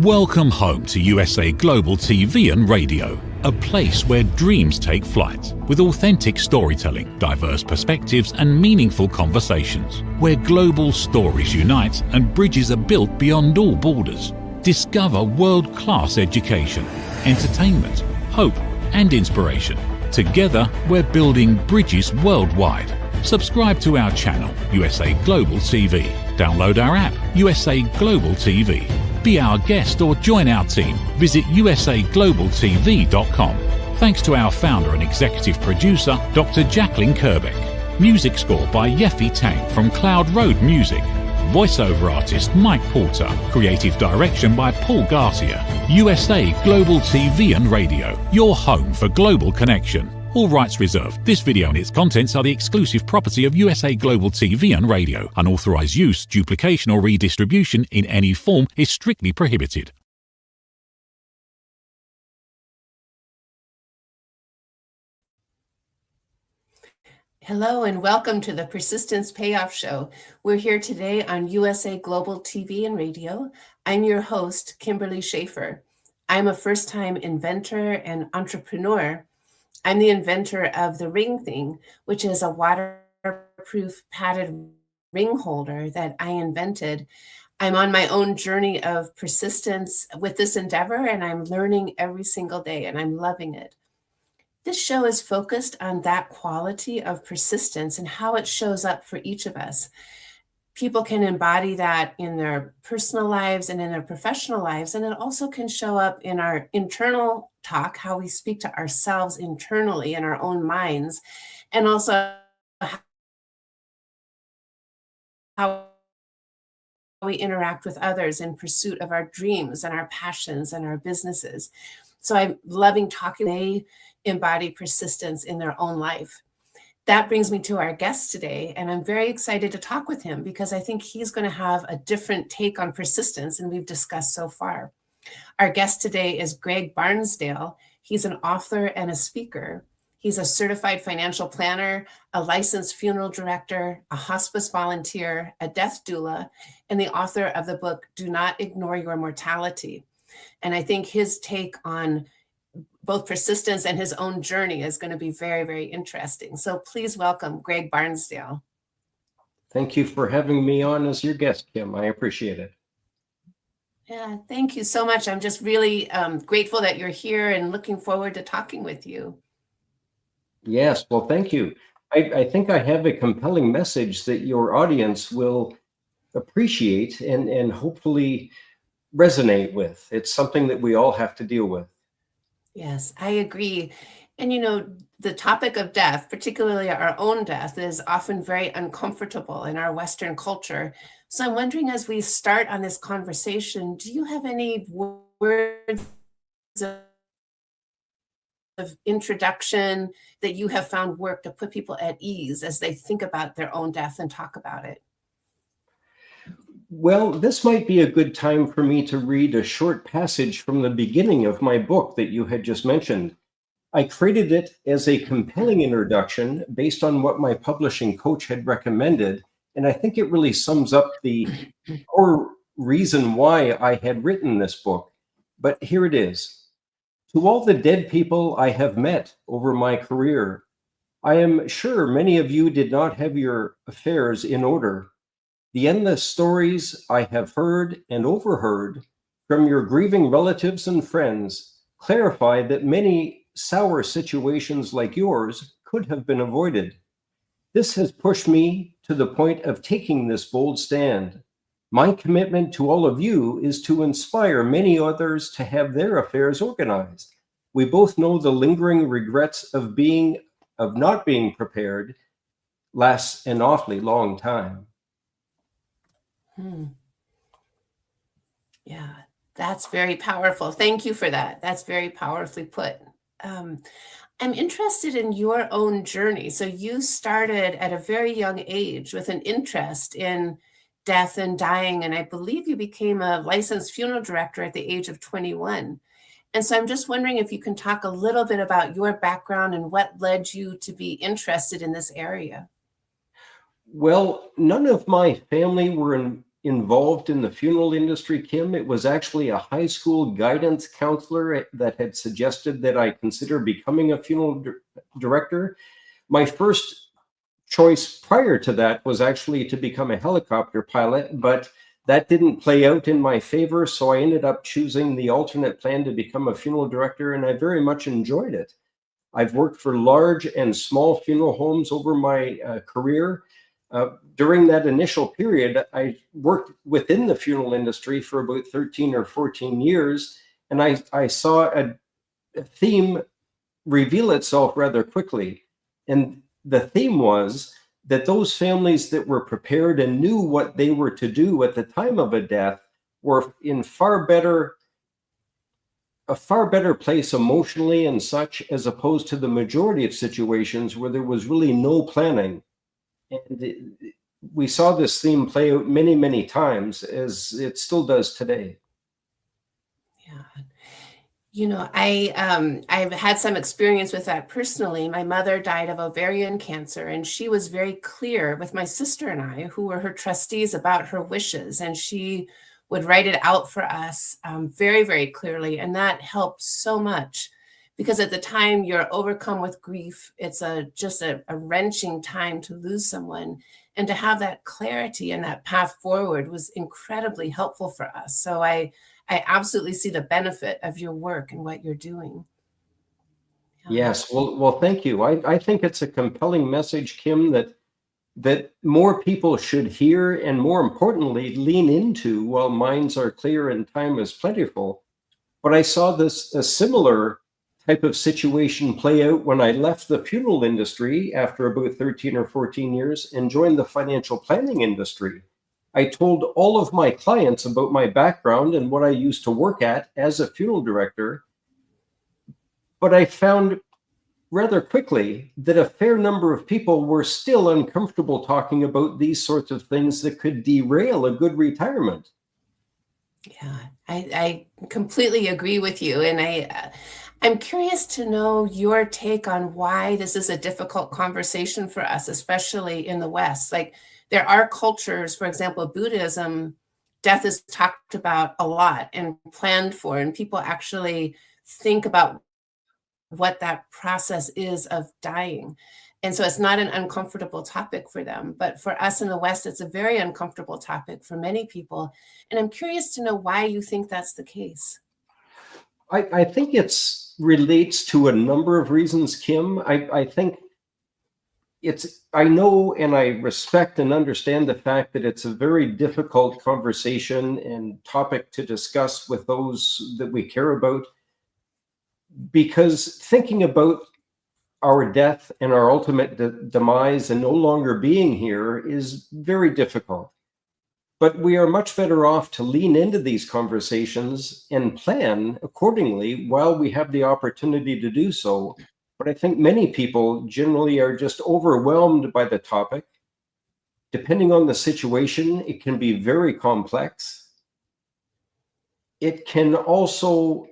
Welcome home to USA Global TV and Radio, a place where dreams take flight with authentic storytelling, diverse perspectives and meaningful conversations, where global stories unite and bridges are built beyond all borders. Discover world-class education, entertainment, hope and inspiration. Together, we're building bridges worldwide. Subscribe to our channel, USA Global TV. Download our app, USA Global TV. Be our guest or join our team. Visit usaglobaltv.com. Thanks to our founder and executive producer, Dr. Jacqueline Kerbeck. Music score by Yeffy Tang from Cloud Road Music. Voiceover artist Mike Porter. Creative direction by Paul Garcia. USA Global TV and Radio, your home for global connection. All rights reserved. This video and its contents are the exclusive property of USA Global TV and Radio. Unauthorized use, duplication or redistribution in any form is strictly prohibited. Hello and welcome to the Persistence Payoff Show. We're here today on USA Global TV and Radio. I'm your host, Kimberly SCHAFER. I'm a first-time inventor and entrepreneur. I'm the inventor of the ring thing, which is a waterproof padded ring holder that I invented. I'm on my own journey of persistence with this endeavor, and I'm learning every single day, and I'm loving it. This show is focused on that quality of persistence and how it shows up for each of us. People can embody that in their personal lives and in their professional lives, and it also can show up in our internal talk, how we speak to ourselves internally in our own minds, and also how we interact with others in pursuit of our dreams and our passions and our businesses. So I'm loving talking. They embody persistence in their own life. That brings me to our guest today, and I'm very excited to talk with him because I think he's going to have a different take on persistence than we've discussed so far. Our guest today is Greg Barnesdale. He's an author and a speaker. He's a certified financial planner, a licensed funeral director, a hospice volunteer, a death doula, and the author of the book, Do Not Ignore Your Mortality. And I think his take on both persistence and his own journey is going to be very, very interesting. So please welcome Greg Barnesdale. Thank you for having me on as your guest, Kim. I appreciate it. Yeah, thank you so much. I'm just really grateful that you're here and looking forward to talking with you. Yes, well, thank you. I think I have a compelling message that your audience will appreciate and hopefully resonate with. It's something that we all have to deal with. Yes, I agree. And you know, the topic of death, particularly our own death, is often very uncomfortable in our Western culture. So I'm wondering, as we start on this conversation, do you have any words of introduction that you have found work to put people at ease as they think about their own death and talk about it? Well, this might be a good time for me to read a short passage from the beginning of my book that you had just mentioned. I created it as a compelling introduction based on what my publishing coach had recommended, and I think it really sums up the core reason why I had written this book. But here it is. To all the dead people I have met over my career, I am sure many of you did not have your affairs in order. The endless stories I have heard and overheard from your grieving relatives and friends clarify that many sour situations like yours could have been avoided. This has pushed me to the point of taking this bold stand. My commitment to all of you is to inspire many others to have their affairs organized. We both know the lingering regrets of not being prepared lasts an awfully long time. Yeah, that's very powerful. Thank you for that. That's very powerfully put. I'm interested in your own journey. So you started at a very young age with an interest in death and dying, and I believe you became a licensed funeral director at the age of 21. And so I'm just wondering if you can talk a little bit about your background and what led you to be interested in this area. Well, none of my family were involved in the funeral industry, Kim. It was actually a high school guidance counselor that had suggested that I consider becoming a funeral director. My first choice prior to that was actually to become a helicopter pilot, but that didn't play out in my favor. So I ended up choosing the alternate plan to become a funeral director, and I very much enjoyed it. I've worked for large and small funeral homes over my career. During that initial period, I worked within the funeral industry for about 13 or 14 years, and I saw a theme reveal itself rather quickly. And the theme was that those families that were prepared and knew what they were to do at the time of a death were in a far better place emotionally and such, as opposed to the majority of situations where there was really no planning. And we saw this theme play out many, many times, as it still does today. Yeah. You know, I've had some experience with that personally. My mother died of ovarian cancer, and she was very clear with my sister and I, who were her trustees, about her wishes, and she would write it out for us very, very clearly, and that helped so much, because at the time you're overcome with grief. It's just a wrenching time to lose someone, and to have that clarity and that path forward was incredibly helpful for us. So I absolutely see the benefit of your work and what you're doing. Yes, well, thank you. I think it's a compelling message, Kim, that more people should hear, and more importantly, lean into while minds are clear and time is plentiful. But I saw a similar type of situation play out when I left the funeral industry after about 13 or 14 years and joined the financial planning industry. I told all of my clients about my background and what I used to work at as a funeral director, but I found rather quickly that a fair number of people were still uncomfortable talking about these sorts of things that could derail a good retirement. Yeah, I completely agree with you. And I'm curious to know your take on why this is a difficult conversation for us, especially in the West. Like, there are cultures, for example, Buddhism, death is talked about a lot and planned for, and people actually think about what that process is of dying. And so it's not an uncomfortable topic for them. But for us in the West, it's a very uncomfortable topic for many people. And I'm curious to know why you think that's the case. I think it's relates to a number of reasons, Kim. I think I know and I respect and understand the fact that it's a very difficult conversation and topic to discuss with those that we care about, because thinking about our death and our ultimate demise and no longer being here is very difficult. But we are much better off to lean into these conversations and plan accordingly while we have the opportunity to do so. But I think many people generally are just overwhelmed by the topic. Depending on the situation, it can be very complex. It can also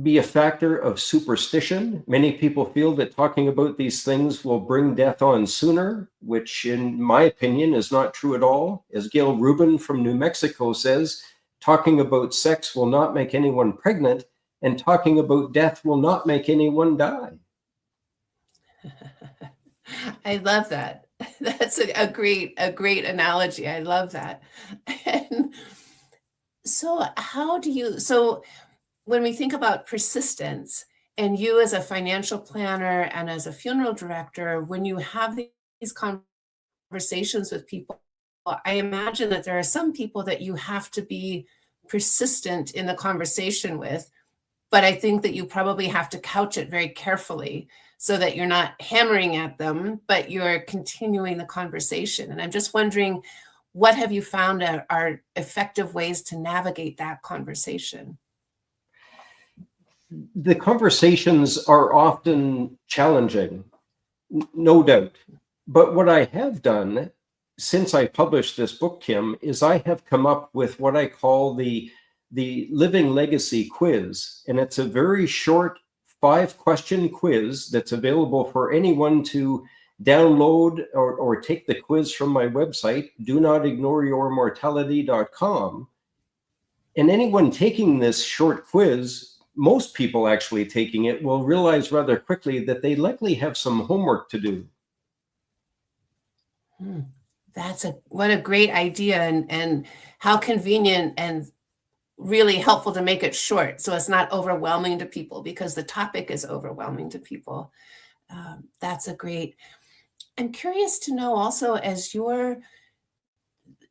be a factor of superstition. Many people feel that talking about these things will bring death on sooner, which in my opinion is not true at all. As Gail Rubin from New Mexico says, talking about sex will not make anyone pregnant, and talking about death will not make anyone die. I love that. That's a great analogy. I love that. And so when we think about persistence, and you as a financial planner and as a funeral director, when you have these conversations with people, I imagine that there are some people that you have to be persistent in the conversation with, but I think that you probably have to couch it very carefully so that you're not hammering at them, but you're continuing the conversation. And I'm just wondering, what have you found are effective ways to navigate that conversation? The conversations are often challenging, no doubt. But what I have done since I published this book, Kim, is I have come up with what I call the Living Legacy Quiz. And it's a very short 5-question quiz that's available for anyone to download or take the quiz from my website, donotignoreyourmortality.com. And anyone taking this short quiz, most people actually taking it, will realize rather quickly that they likely have some homework to do. What a great idea, and how convenient and really helpful to make it short so it's not overwhelming to people, because the topic is overwhelming to people. That's a great. I'm curious to know also, as you're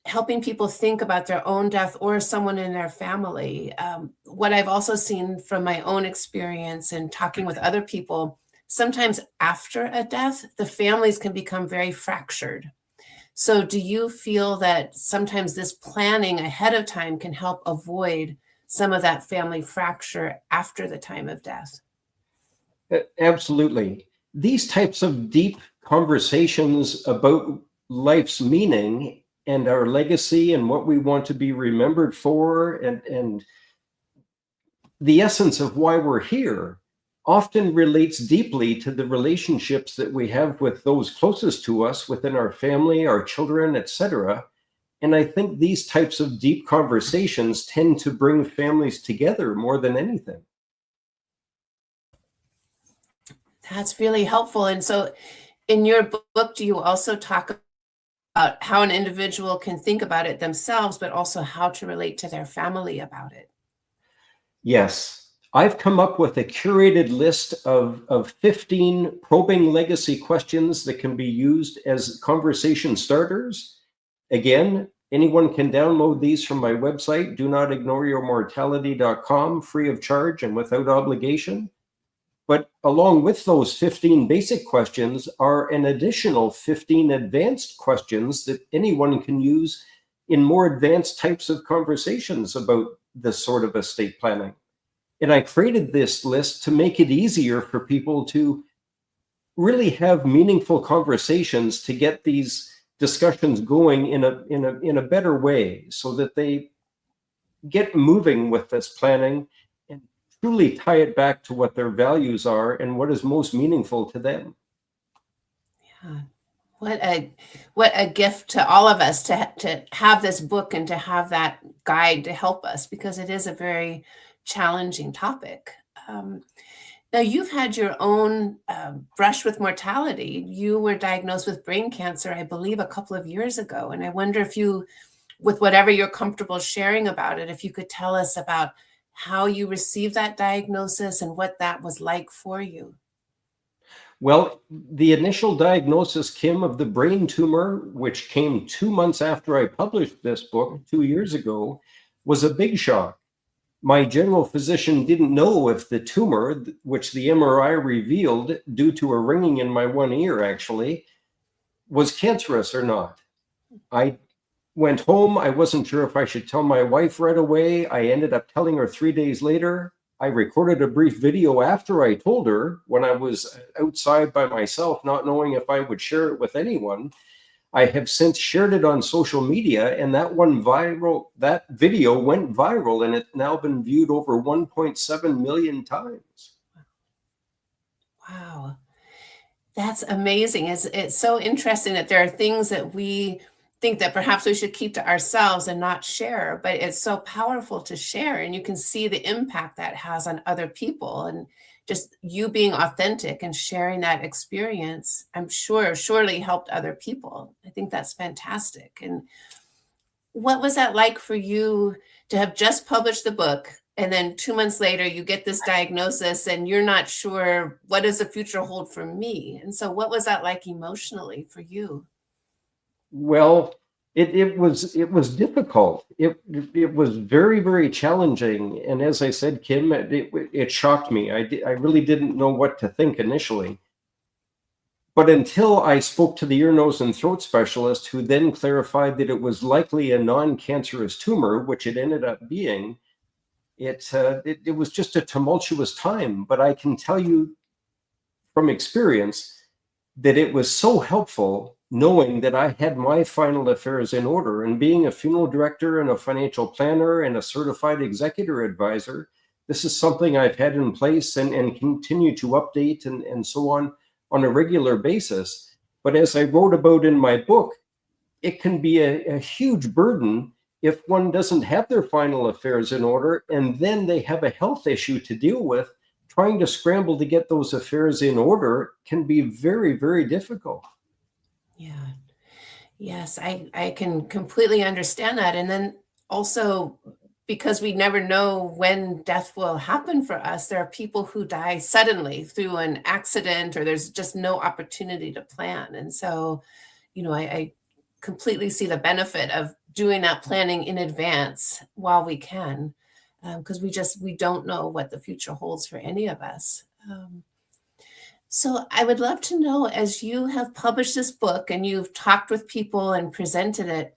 helping people think about their own death or someone in their family, what I've also seen from my own experience and talking with other people, sometimes after a death, the families can become very fractured. So do you feel that sometimes this planning ahead of time can help avoid some of that family fracture after the time of death? Absolutely. These types of deep conversations about life's meaning and our legacy and what we want to be remembered for, and the essence of why we're here, often relates deeply to the relationships that we have with those closest to us within our family, our children, etc. And I think these types of deep conversations tend to bring families together more than anything. That's really helpful. And so in your book, do you also talk about how an individual can think about it themselves, but also how to relate to their family about it? Yes. I've come up with a curated list of 15 probing legacy questions that can be used as conversation starters. Again, anyone can download these from my website, donotignoreyourmortality.com, free of charge and without obligation. But along with those 15 basic questions are an additional 15 advanced questions that anyone can use in more advanced types of conversations about this sort of estate planning. And I created this list to make it easier for people to really have meaningful conversations, to get these discussions going in a better way, so that they get moving with this planning and truly tie it back to what their values are and what is most meaningful to them. Yeah. What a gift to all of us to have this book and to have that guide to help us, because it is a very challenging topic. Now, you've had your own brush with mortality. You were diagnosed with brain cancer, I believe, a couple of years ago. And I wonder if you, with whatever you're comfortable sharing about it, if you could tell us about how you received that diagnosis and what that was like for you. Well, the initial diagnosis, Kim, of the brain tumor, which came 2 months after I published this book 2 years ago, was a big shock. My general physician didn't know if the tumor, which the MRI revealed due to a ringing in my one ear actually, was cancerous or not. I went home. I wasn't sure if I should tell my wife right away. I ended up telling her 3 days later. I recorded a brief video after I told her, when I was outside by myself, not knowing if I would share it with anyone. I have since shared it on social media, and that video went viral, and it's now been viewed over 1.7 million times. Wow. That's amazing. It's so interesting that there are things that we think that perhaps we should keep to ourselves and not share, but it's so powerful to share, and you can see the impact that has on other people. And just you being authentic and sharing that experience, I'm sure surely helped other people. I think that's fantastic. And what was that like for you to have just published the book, and then 2 months later you get this diagnosis and you're not sure, what does the future hold for me? And so what was that like emotionally for you? Well, it was difficult. It was very, very challenging. And as I said, Kim, it shocked me. I really didn't know what to think initially. But until I spoke to the ear, nose, and throat specialist, who then clarified that it was likely a non-cancerous tumor, which it ended up being, it was just a tumultuous time. But I can tell you from experience that it was so helpful knowing that I had my final affairs in order, and being a funeral director and a financial planner and a certified executor advisor. This is something I've had in place and continue to update and so on a regular basis. But as I wrote about in my book, it can be a huge burden if one doesn't have their final affairs in order, and then they have a health issue to deal with. Trying to scramble to get those affairs in order can be very, very difficult. Yeah. Yes, I can completely understand that. And then also, because we never know when death will happen for us, there are people who die suddenly through an accident, or there's just no opportunity to plan. And so, I completely see the benefit of doing that planning in advance while we can, because we don't know what the future holds for any of us. So I would love to know, as you have published this book and you've talked with people and presented it,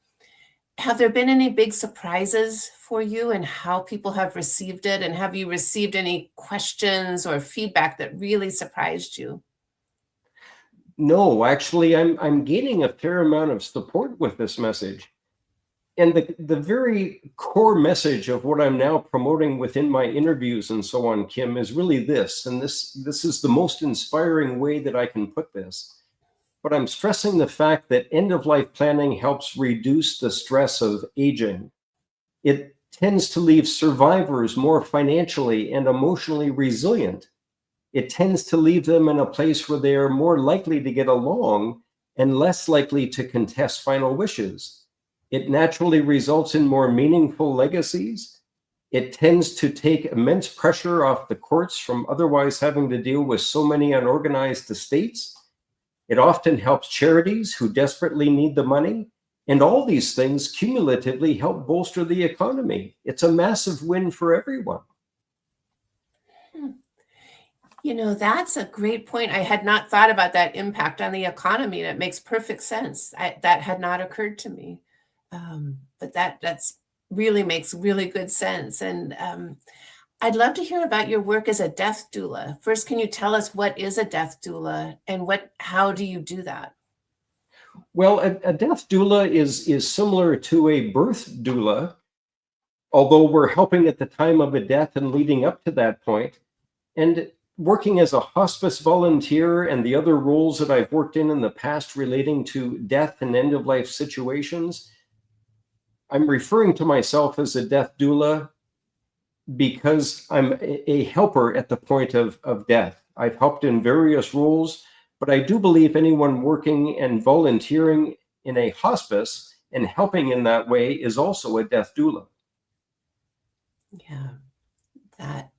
have there been any big surprises for you and how people have received it? And have you received any questions or feedback that really surprised you? No, actually, I'm gaining a fair amount of support with this message. And the very core message of what I'm now promoting within my interviews and so on, Kim, is really this. And this is the most inspiring way that I can put this. But I'm stressing the fact that end-of-life planning helps reduce the stress of aging. It tends to leave survivors more financially and emotionally resilient. It tends to leave them in a place where they are more likely to get along and less likely to contest final wishes. It naturally results in more meaningful legacies. It tends to take immense pressure off the courts from otherwise having to deal with so many unorganized estates. It often helps charities who desperately need the money. And all these things cumulatively help bolster the economy. It's a massive win for everyone. That's a great point. I had not thought about that impact on the economy. That makes perfect sense. That had not occurred to me. But that's really makes really good sense. And I'd love to hear about your work as a death doula. First, can you tell us what is a death doula and how do you do that? Well, a death doula is similar to a birth doula, although we're helping at the time of a death and leading up to that point. And working as a hospice volunteer and the other roles that I've worked in the past relating to death and end-of-life situations, I'm referring to myself as a death doula because I'm a helper at the point of death. I've helped in various roles, but I do believe anyone working and volunteering in a hospice and helping in that way is also a death doula. Yeah, that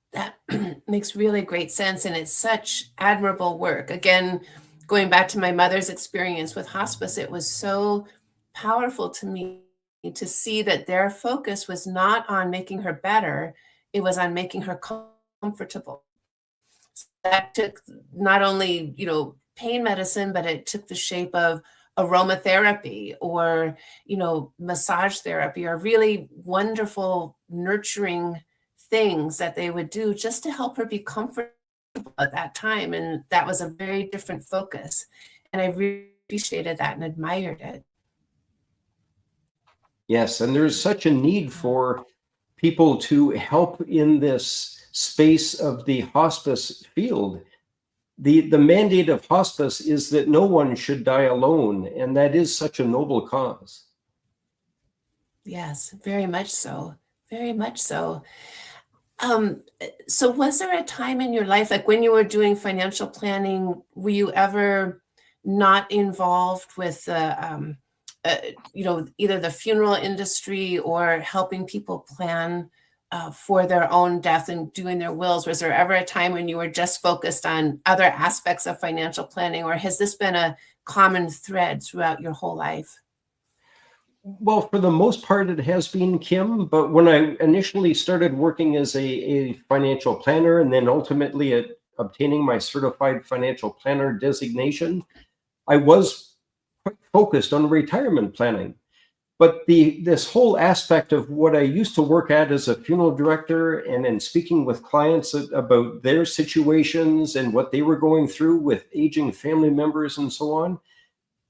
makes really great sense. And it's such admirable work. Again, going back to my mother's experience with hospice, it was so powerful to me to see that their focus was not on making her better, it was on making her comfortable. So that took not only, pain medicine, but it took the shape of aromatherapy or, massage therapy, or really wonderful, nurturing things that they would do just to help her be comfortable at that time. And that was a very different focus. And I really appreciated that and admired it. Yes, and there's such a need for people to help in this space of the hospice field. The mandate of hospice is that no one should die alone, and that is such a noble cause. Yes, very much so. Very much so. So was there a time in your life, like when you were doing financial planning, were you ever not involved with either the funeral industry or helping people plan for their own death and doing their wills? Was there ever a time when you were just focused on other aspects of financial planning, or has this been a common thread throughout your whole life? Well, for the most part, it has been, Kim. But when I initially started working as a financial planner and then ultimately at obtaining my certified financial planner designation, I was quite focused on retirement planning. But this whole aspect of what I used to work at as a funeral director and in speaking with clients about their situations and what they were going through with aging family members and so on,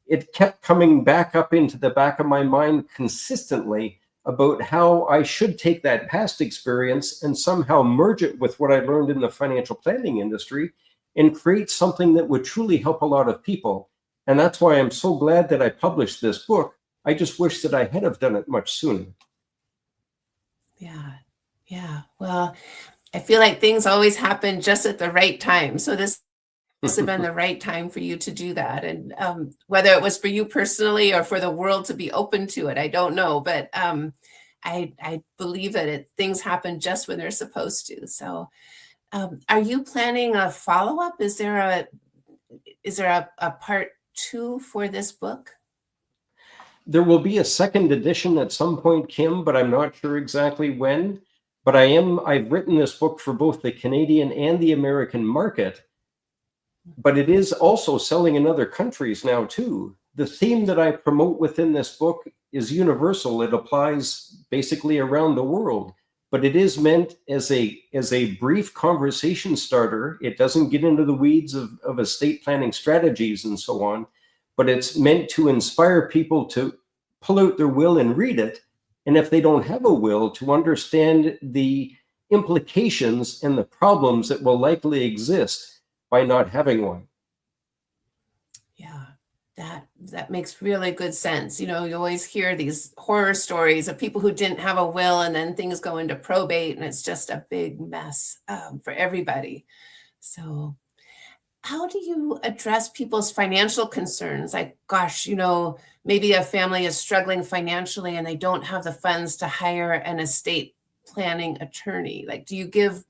it kept coming back up into the back of my mind consistently about how I should take that past experience and somehow merge it with what I learned in the financial planning industry and create something that would truly help a lot of people. And that's why I'm so glad that I published this book. I just wish that I had have done it much sooner. Yeah. Yeah. Well, I feel like things always happen just at the right time. So this must have been the right time for you to do that. And whether it was for you personally or for the world to be open to it, I don't know. But I believe that things happen just when they're supposed to. So are you planning a follow-up? Is there a part 2 for this book? There will be a second edition at some point, Kim, but I'm not sure exactly when. But I've written this book for both the Canadian and the American market, but it is also selling in other countries now too. The theme that I promote within this book is universal. It applies basically around the world, but it is meant as a brief conversation starter. It doesn't get into the weeds of estate planning strategies and so on, but it's meant to inspire people to pull out their will and read it. And if they don't have a will, to understand the implications and the problems that will likely exist by not having one. Yeah, that makes really good sense. You always hear these horror stories of people who didn't have a will and then things go into probate and it's just a big mess for everybody. So how do you address people's financial concerns? Like, gosh, maybe a family is struggling financially and they don't have the funds to hire an estate planning attorney. Like, do you give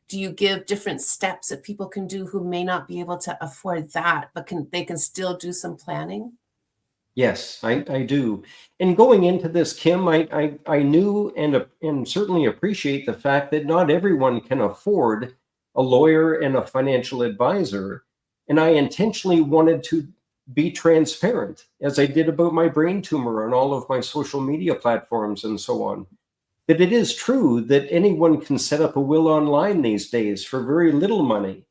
different steps that people can do who may not be able to afford that, but they can still do some planning? Yes, I do. And going into this, Kim, I knew and certainly appreciate the fact that not everyone can afford a lawyer and a financial advisor. And I intentionally wanted to be transparent, as I did about my brain tumor on all of my social media platforms and so on, that it is true that anyone can set up a will online these days for very little money.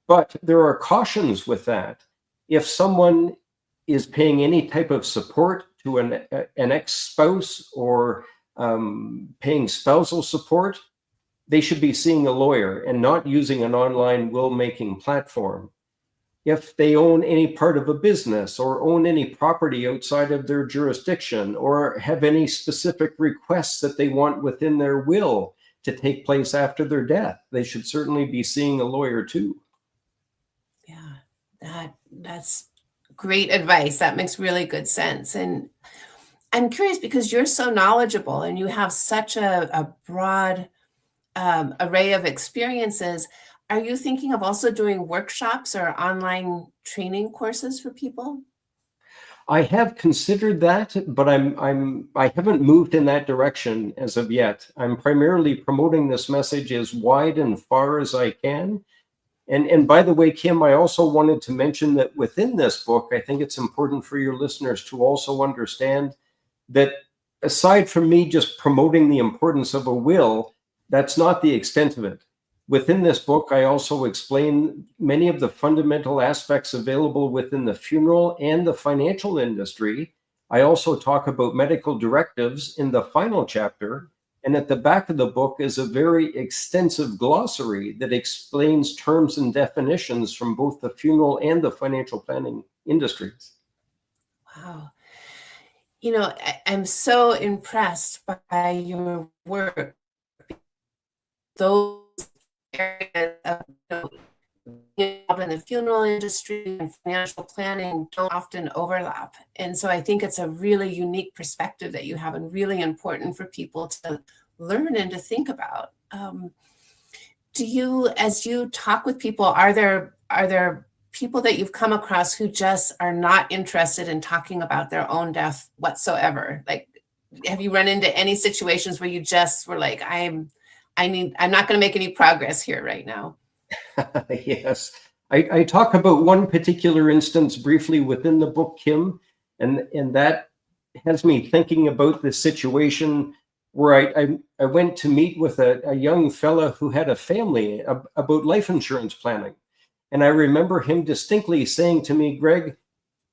But there are cautions with that. If someone is paying any type of support to an ex-spouse or paying spousal support, they should be seeing a lawyer and not using an online will-making platform. If they own any part of a business or own any property outside of their jurisdiction or have any specific requests that they want within their will to take place after their death, they should certainly be seeing a lawyer too. Yeah, that's great advice. That makes really good sense. And I'm curious because you're so knowledgeable and you have such a broad array of experiences. Are you thinking of also doing workshops or online training courses for people? I have considered that, but I haven't moved in that direction as of yet. I'm primarily promoting this message as wide and far as I can. And by the way, Kim, I also wanted to mention that within this book, I think it's important for your listeners to also understand that aside from me just promoting the importance of a will, that's not the extent of it. Within this book, I also explain many of the fundamental aspects available within the funeral and the financial industry. I also talk about medical directives in the final chapter. And at the back of the book is a very extensive glossary that explains terms and definitions from both the funeral and the financial planning industries. Wow. I'm so impressed by your work. Those areas of in the funeral industry and financial planning don't often overlap. And so I think it's a really unique perspective that you have and really important for people to learn and to think about. As you talk with people, are there people that you've come across who just are not interested in talking about their own death whatsoever? Like, have you run into any situations where you just were like, I'm not going to make any progress here right now? Yes. I talk about one particular instance briefly within the book, Kim, and that has me thinking about the situation where I went to meet with a young fella who had a family about life insurance planning. And I remember him distinctly saying to me, Greg,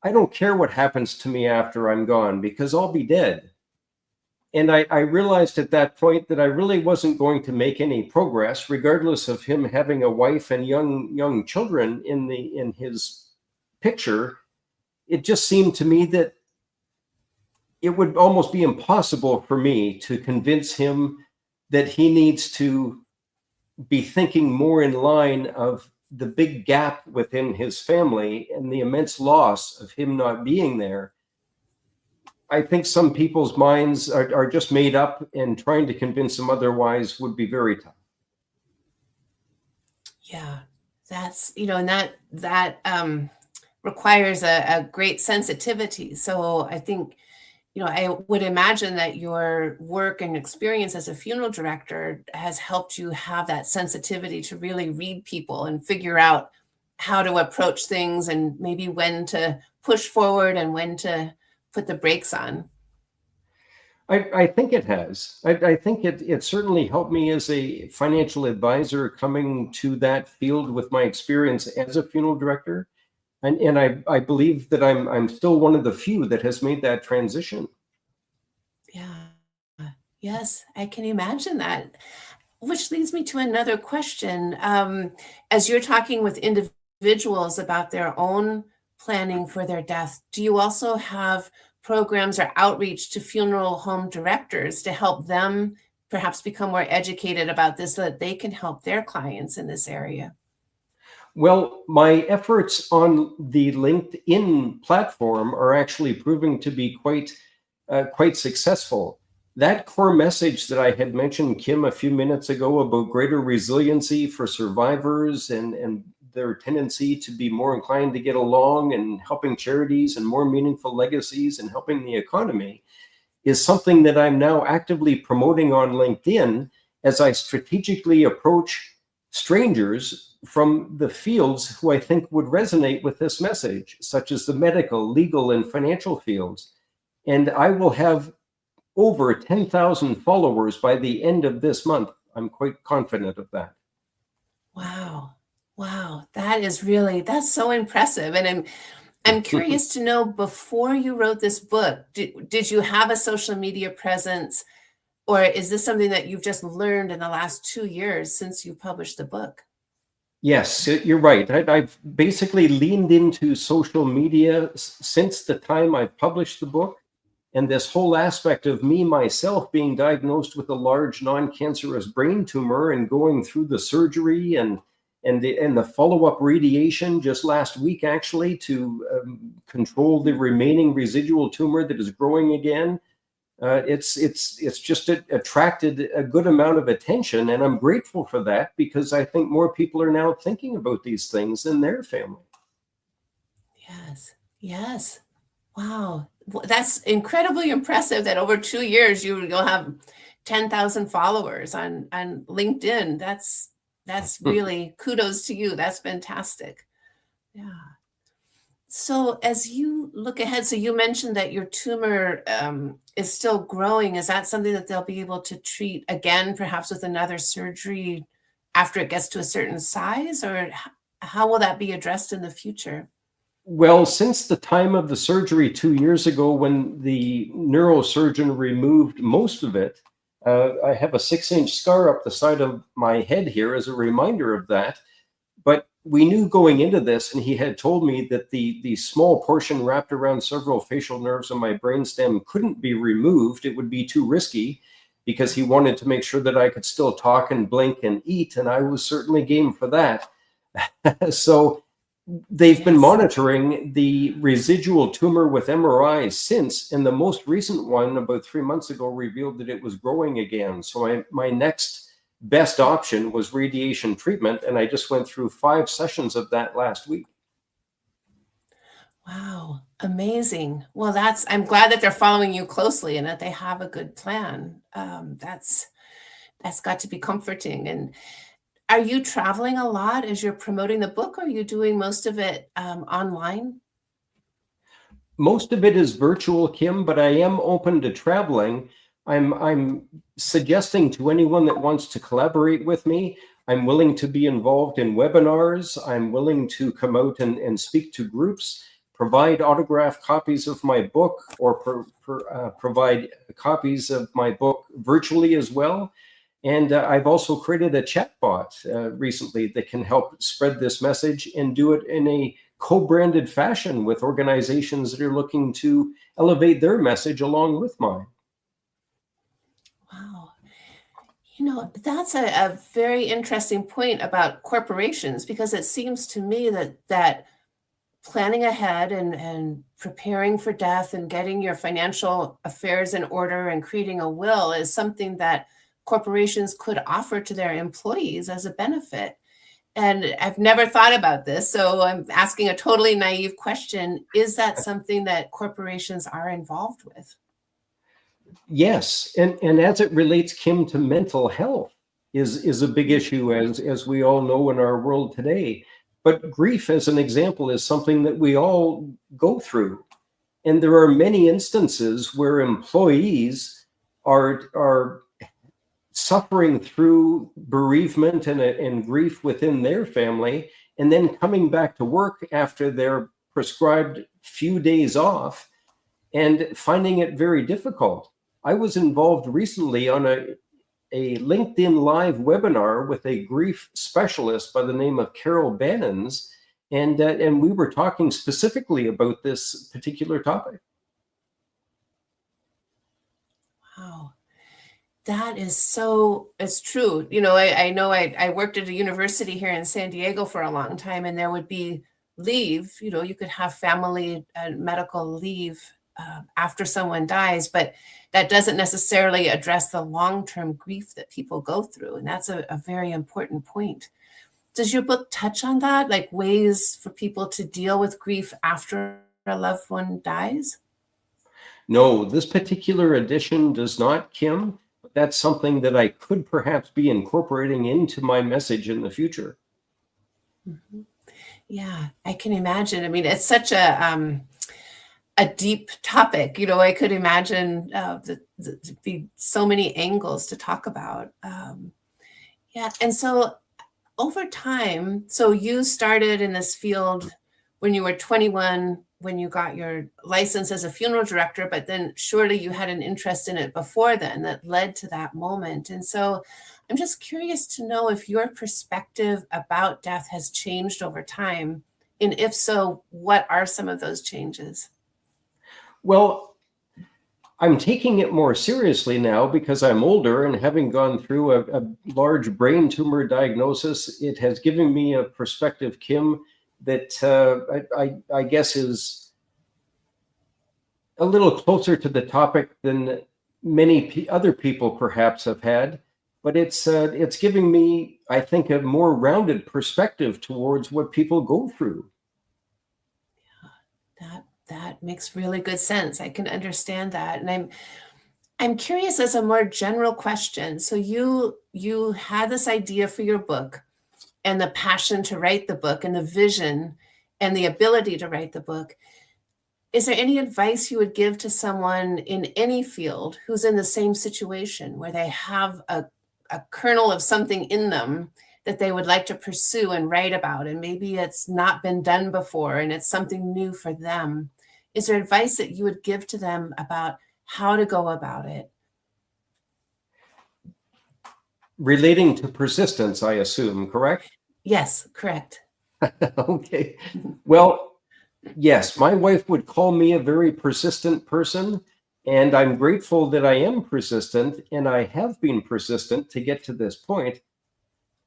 I don't care what happens to me after I'm gone because I'll be dead. And I realized at that point that I really wasn't going to make any progress, regardless of him having a wife and young children in his picture. it just seemed to me that it would almost be impossible for me to convince him that he needs to be thinking more in line of the big gap within his family and the immense loss of him not being there. I think some people's minds are just made up, and trying to convince them otherwise would be very tough. Yeah, that's, and that requires a great sensitivity. So I think, I would imagine that your work and experience as a funeral director has helped you have that sensitivity to really read people and figure out how to approach things, and maybe when to push forward and when to put the brakes on. I think it has. I think it certainly helped me as a financial advisor coming to that field with my experience as a funeral director. And I believe that I'm still one of the few that has made that transition. Yeah. Yes, I can imagine that. Which leads me to another question. As you're talking with individuals about their own planning for their death, do you also have programs or outreach to funeral home directors to help them perhaps become more educated about this so that they can help their clients in this area? Well, my efforts on the LinkedIn platform are actually proving to be quite successful. That core message that I had mentioned, Kim, a few minutes ago about greater resiliency for survivors and their tendency to be more inclined to get along, and helping charities and more meaningful legacies and helping the economy, is something that I'm now actively promoting on LinkedIn as I strategically approach strangers from the fields who I think would resonate with this message, such as the medical, legal, and financial fields. And I will have over 10,000 followers by the end of this month. I'm quite confident of that. Wow. Wow. That's so impressive. And I'm curious to know, before you wrote this book, did you have a social media presence, or is this something that you've just learned in the last 2 years since you published the book? Yes, you're right. I've basically leaned into social media since the time I published the book. And this whole aspect of me, myself, being diagnosed with a large non-cancerous brain tumor and going through the surgery and the follow-up radiation just last week, actually, to control the remaining residual tumor that is growing again. It's just attracted a good amount of attention, and I'm grateful for that, because I think more people are now thinking about these things in their family. Yes. Yes. Wow. That's incredibly impressive that over 2 years you'll have 10,000 followers on LinkedIn. That's really kudos to you. That's fantastic. Yeah. So as you look ahead, so you mentioned that your tumor is still growing. Is that something that they'll be able to treat again, perhaps with another surgery after it gets to a certain size, or how will that be addressed in the future? Well, since the time of the surgery 2 years ago, when the neurosurgeon removed most of it, I have a 6-inch scar up the side of my head here as a reminder of that. But we knew going into this, and he had told me that the small portion wrapped around several facial nerves on my brainstem couldn't be removed. It would be too risky, because he wanted to make sure that I could still talk and blink and eat, and I was certainly game for that. So they've been monitoring the residual tumor with MRIs since, and the most recent one about 3 months ago revealed that it was growing again. So my next best option was radiation treatment, and I just went through 5 sessions of that last week. Wow, amazing. Well, I'm glad that they're following you closely and that they have a good plan. That's got to be comforting. And are you traveling a lot as you're promoting the book, or are you doing most of it online? Most of it is virtual, Kim, but I am open to traveling. I'm suggesting to anyone that wants to collaborate with me, I'm willing to be involved in webinars. I'm willing to come out and speak to groups, provide autographed copies of my book, or provide copies of my book virtually as well. And I've also created a chatbot recently that can help spread this message and do it in a co-branded fashion with organizations that are looking to elevate their message along with mine. Wow. That's a very interesting point about corporations, because it seems to me that planning ahead and preparing for death and getting your financial affairs in order and creating a will is something that corporations could offer to their employees as a benefit. And I've never thought about this, so I'm asking a totally naive question. Is that something that corporations are involved with? Yes, and as it relates, Kim, to mental health is a big issue, as we all know in our world today. But grief, as an example, is something that we all go through. And there are many instances where employees are suffering through bereavement and grief within their family, and then coming back to work after their prescribed few days off and finding it very difficult. I was involved recently on a LinkedIn Live webinar with a grief specialist by the name of Carol Bannons, and we were talking specifically about this particular topic. Wow. That is so, it's true. I know I worked at a university here in San Diego for a long time, and there would be leave, you could have family and medical leave after someone dies, but that doesn't necessarily address the long-term grief that people go through. And that's a very important point. Does your book touch on that, like ways for people to deal with grief after a loved one dies? No, this particular edition does not, Kim. That's something that I could perhaps be incorporating into my message in the future. Mm-hmm. Yeah, I can imagine. I mean, it's such a deep topic. I could imagine there'd be so many angles to talk about. Yeah, and so over time, so you started in this field when you were 21, when you got your license as a funeral director, but then surely you had an interest in it before then that led to that moment. And so I'm just curious to know if your perspective about death has changed over time. And if so, what are some of those changes? Well, I'm taking it more seriously now because I'm older, and having gone through a large brain tumor diagnosis, it has given me a perspective, Kim, that I guess is a little closer to the topic than many other people perhaps have had. But it's giving me, I think, a more rounded perspective towards what people go through. Yeah, that makes really good sense. I can understand that. And I'm curious, as a more general question. So you had this idea for your book and the passion to write the book and the vision and the ability to write the book. Is there any advice you would give to someone in any field who's in the same situation, where they have a kernel of something in them that they would like to pursue and write about, and maybe it's not been done before and it's something new for them? Is there advice that you would give to them about how to go about it? Relating to persistence, I assume, correct? Yes, correct. Okay. Well, yes, my wife would call me a very persistent person, and I'm grateful that I am persistent, and I have been persistent to get to this point.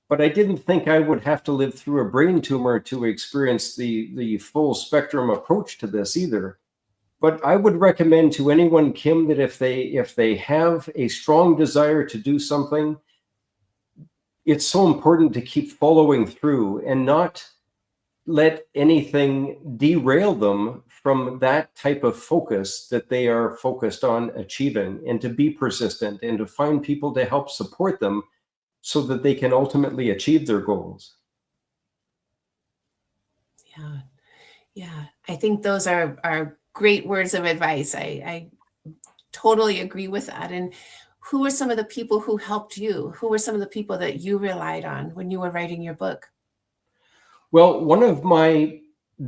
But I didn't think I would have to live through a brain tumor to experience the full spectrum approach to this either. But I would recommend to anyone, Kim, that if they have a strong desire to do something, it's so important to keep following through and not let anything derail them from that type of focus that they are focused on achieving, and to be persistent and to find people to help support them so that they can ultimately achieve their goals. Yeah. I think those are great words of advice. I totally agree with that. And who were some of the people who helped you? Who were some of the people that you relied on when you were writing your book? Well, one of my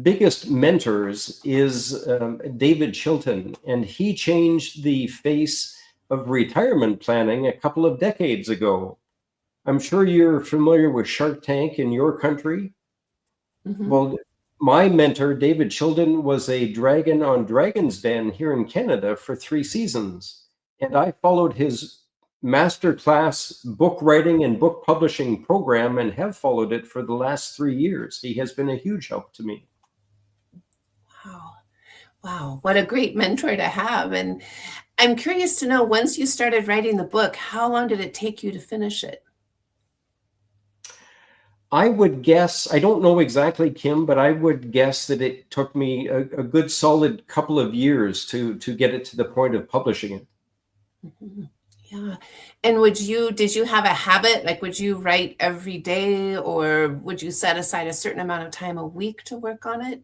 biggest mentors is David Chilton, and he changed the face of retirement planning a couple of decades ago. I'm sure you're familiar with Shark Tank in your country. Mhm. Well, my mentor, David Childen, was a dragon on Dragon's Den here in Canada for 3 seasons. And I followed his masterclass book writing and book publishing program and have followed it for the last 3 years. He has been a huge help to me. Wow. Wow. What a great mentor to have. And I'm curious to know, once you started writing the book, how long did it take you to finish it? I would guess, I don't know exactly, Kim, but I would guess that it took me a good solid couple of years to get it to the point of publishing it. Mhm. Yeah. And did you have a habit? Like, would you write every day, or would you set aside a certain amount of time a week to work on it?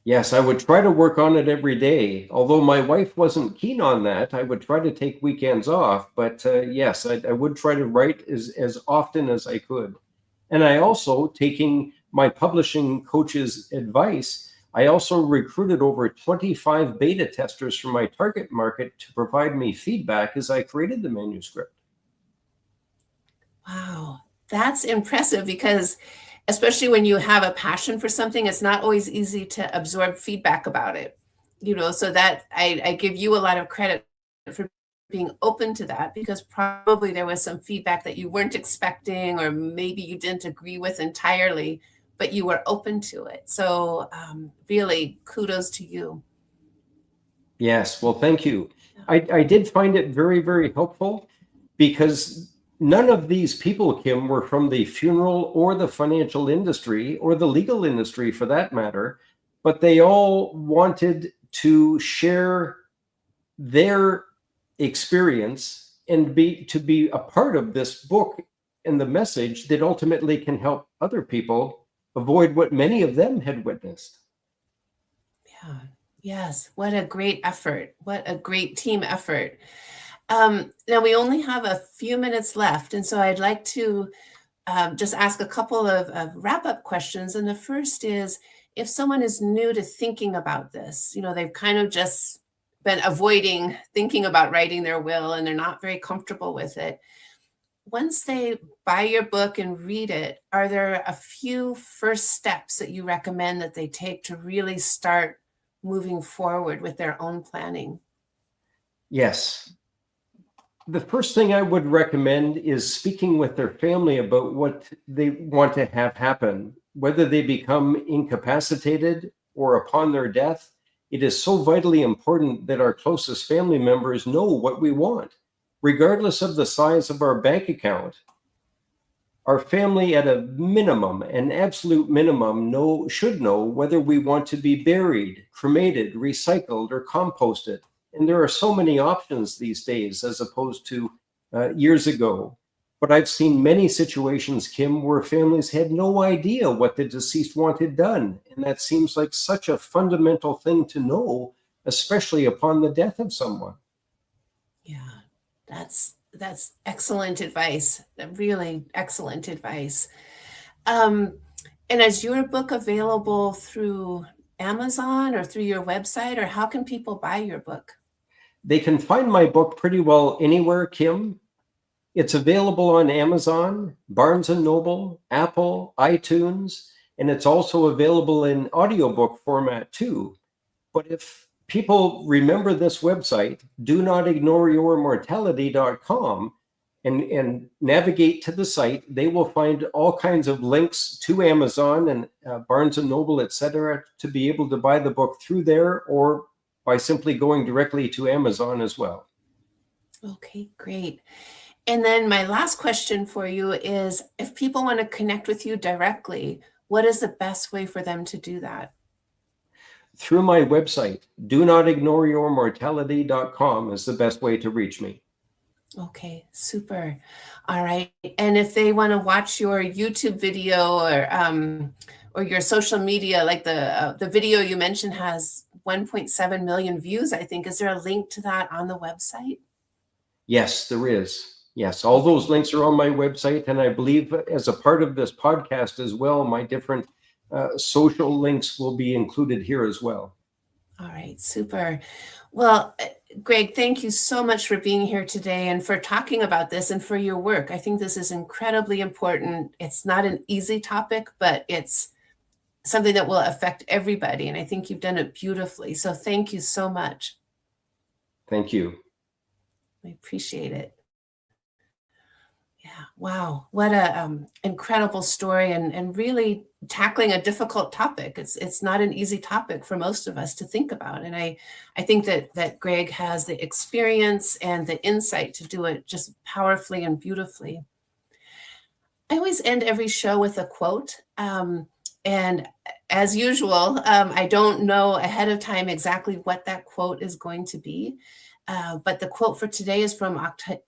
Yes, I would try to work on it every day. Although my wife wasn't keen on that, I would try to take weekends off. But yes, I would try to write as often as I could. And I also, taking my publishing coach's advice, I also recruited over 25 beta testers from my target market to provide me feedback as I created the manuscript. Wow. That's impressive, because especially when you have a passion for something, it's not always easy to absorb feedback about it. So that I give you a lot of credit for being open to that, because probably there was some feedback that you weren't expecting, or maybe you didn't agree with entirely, but you were open to it. So really, kudos to you. Yes, well, thank you. I did find it very, very helpful, because none of these people, Kim, were from the funeral or the financial industry or the legal industry for that matter, but they all wanted to share their experience and to be a part of this book and the message that ultimately can help other people avoid what many of them had witnessed. Yeah. Yes. What a great effort. What a great team effort. Now we only have a few minutes left, and so I'd like to just ask a couple of wrap-up questions. And the first is, if someone is new to thinking about this, they've kind of just been avoiding thinking about writing their will, and they're not very comfortable with it. Once they buy your book and read it, are there a few first steps that you recommend that they take to really start moving forward with their own planning? Yes. The first thing I would recommend is speaking with their family about what they want to have happen, whether they become incapacitated or upon their death. It is so vitally important that our closest family members know what we want, regardless of the size of our bank account. Our family, at a minimum, an absolute minimum, should know whether we want to be buried, cremated, recycled, or composted. And there are so many options these days as opposed to years ago. But I've seen many situations, Kim, where families had no idea what the deceased wanted done. And that seems like such a fundamental thing to know, especially upon the death of someone. Yeah, that's excellent advice. Really excellent advice. And is your book available through Amazon or through your website, or how can people buy your book? They can find my book pretty well anywhere, Kim. It's available on Amazon, Barnes & Noble, Apple, iTunes, and it's also available in audiobook format too. But if people remember this website, donotignoreyourmortality.com, and navigate to the site, they will find all kinds of links to Amazon and Barnes & Noble, etc., to be able to buy the book through there, or by simply going directly to Amazon as well. Okay, great. And then my last question for you is, if people want to connect with you directly, what is the best way for them to do that? Through my website, donotignoreyourmortality.com is the best way to reach me. Okay, super. All right. And if they want to watch your YouTube video, or your social media, like the video you mentioned has 1.7 million views, I think. Is there a link to that on the website? Yes, there is. Yes, all those links are on my website. And I believe as a part of this podcast as well, my different social links will be included here as well. All right, super. Well, Greg, thank you so much for being here today and for talking about this and for your work. I think this is incredibly important. It's not an easy topic, but it's something that will affect everybody. And I think you've done it beautifully. So thank you so much. Thank you. I appreciate it. Yeah, wow. What a incredible story, and really tackling a difficult topic. It's not an easy topic for most of us to think about. And I think that Greg has the experience and the insight to do it just powerfully and beautifully. I always end every show with a quote. And as usual, I don't know ahead of time exactly what that quote is going to be. But the quote for today is from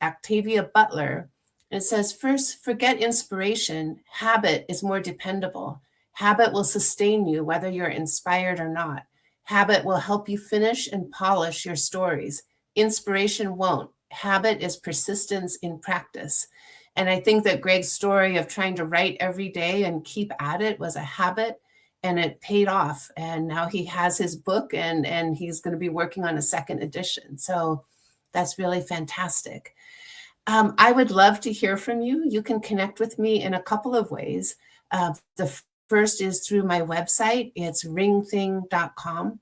Octavia Butler. And it says, first, forget inspiration. Habit is more dependable. Habit will sustain you whether you're inspired or not. Habit will help you finish and polish your stories. Inspiration won't. Habit is persistence in practice. And I think that Greg's story of trying to write every day and keep at it was a habit, and it paid off. And now he has his book, and he's going to be working on a second edition. So that's really fantastic. I would love to hear from you. You can connect with me in a couple of ways. The first is through my website. It's ringthing.com.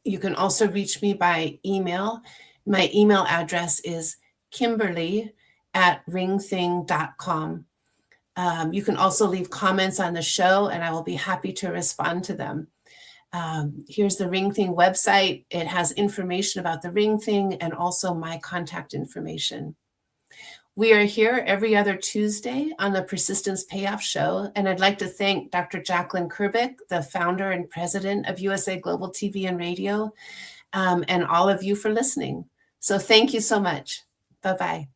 You can also reach me by email. My email address is KIMBERLY@ringthing.com. You can also leave comments on the show, and I will be happy to respond to them. Here's the Ring Thing website. It has information about the Ring Thing and also my contact information. We are here every other Tuesday on the Persistence Payoff Show, and I'd like to thank Dr. Jacqueline Kerbick, the founder and president of USA Global TV and Radio, and all of you for listening. So thank you so much. Bye-bye.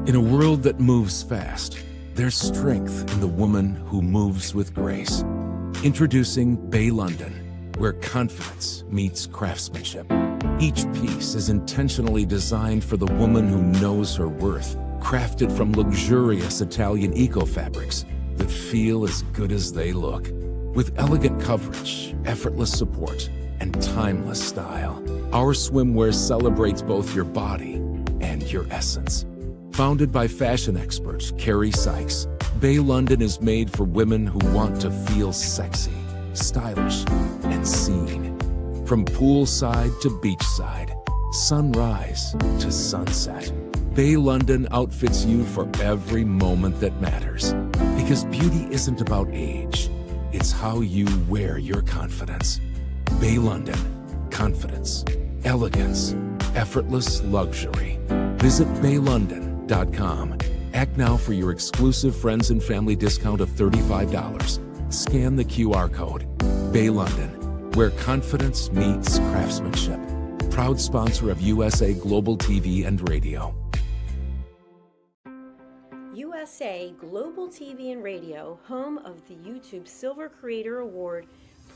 In a world that moves fast, there's strength in the woman who moves with grace. Introducing Bay London, where confidence meets craftsmanship. Each piece is intentionally designed for the woman who knows her worth, crafted from luxurious Italian eco-fabrics that feel as good as they look. With elegant coverage, effortless support, and timeless style, our swimwear celebrates both your body and your essence. Founded by fashion expert Carrie Sykes, Bay London is made for women who want to feel sexy, stylish, and seen. From poolside to beachside, sunrise to sunset, Bay London outfits you for every moment that matters. Because beauty isn't about age, it's how you wear your confidence. Bay London, confidence, elegance, effortless luxury. Visit baylondon.com. Act now for your exclusive friends and family discount of $35. Scan the QR code. Bay London, where confidence meets craftsmanship. Proud sponsor of USA Global TV and Radio. USA Global TV and Radio, home of the YouTube Silver Creator Award,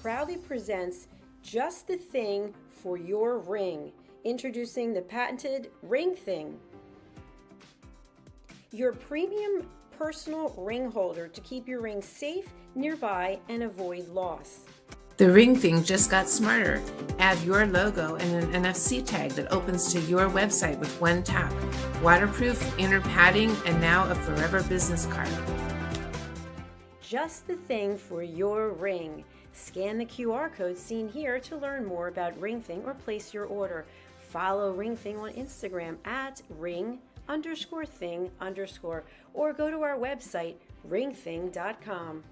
proudly presents Just the Thing for Your Ring, introducing the patented Ring Thing. Your premium personal ring holder to keep your ring safe, nearby, and avoid loss. The Ring Thing just got smarter. Add your logo and an NFC tag that opens to your website with one tap. Waterproof, inner padding, and now a forever business card. Just the thing for your ring. Scan the QR code seen here to learn more about Ring Thing or place your order. Follow Ring Thing on Instagram at ring_thing_ or go to our website ringthing.com.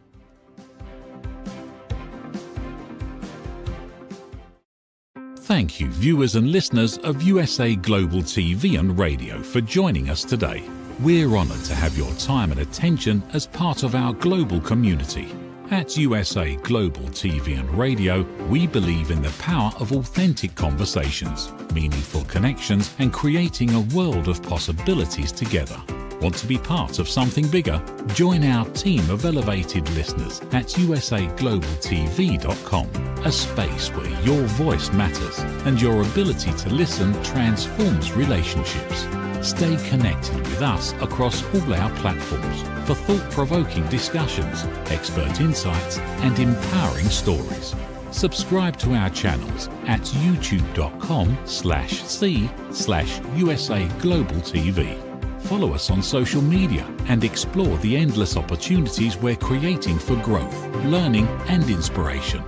Thank you, viewers and listeners of USA Global TV and Radio, for joining us today. We're honored to have your time and attention as part of our global community. At USA Global TV and Radio, we believe in the power of authentic conversations, meaningful connections, and creating a world of possibilities together. Want to be part of something bigger? Join our team of elevated listeners at usaglobaltv.com, a space where your voice matters and your ability to listen transforms relationships. Stay connected with us across all our platforms for thought-provoking discussions, expert insights, and empowering stories. Subscribe to our channels at youtube.com/c/USA Global TV. Follow us on social media and explore the endless opportunities we're creating for growth, learning, and inspiration.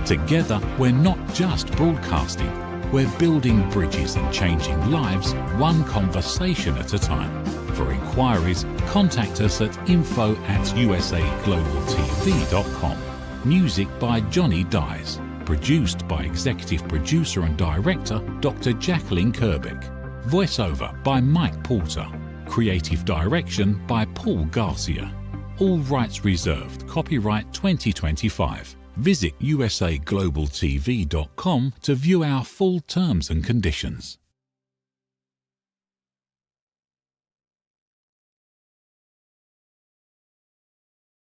Together, we're not just broadcasting, we're building bridges and changing lives one conversation at a time. For inquiries, contact us at info@usaglobaltv.com. Music by Johnny Dies. Produced by Executive Producer and Director Dr. Jacqueline Kerbeck. Voiceover by Mike Porter. Creative Direction by Paul Garcia. All rights reserved. Copyright 2025. Visit usaglobaltv.com to view our full terms and conditions.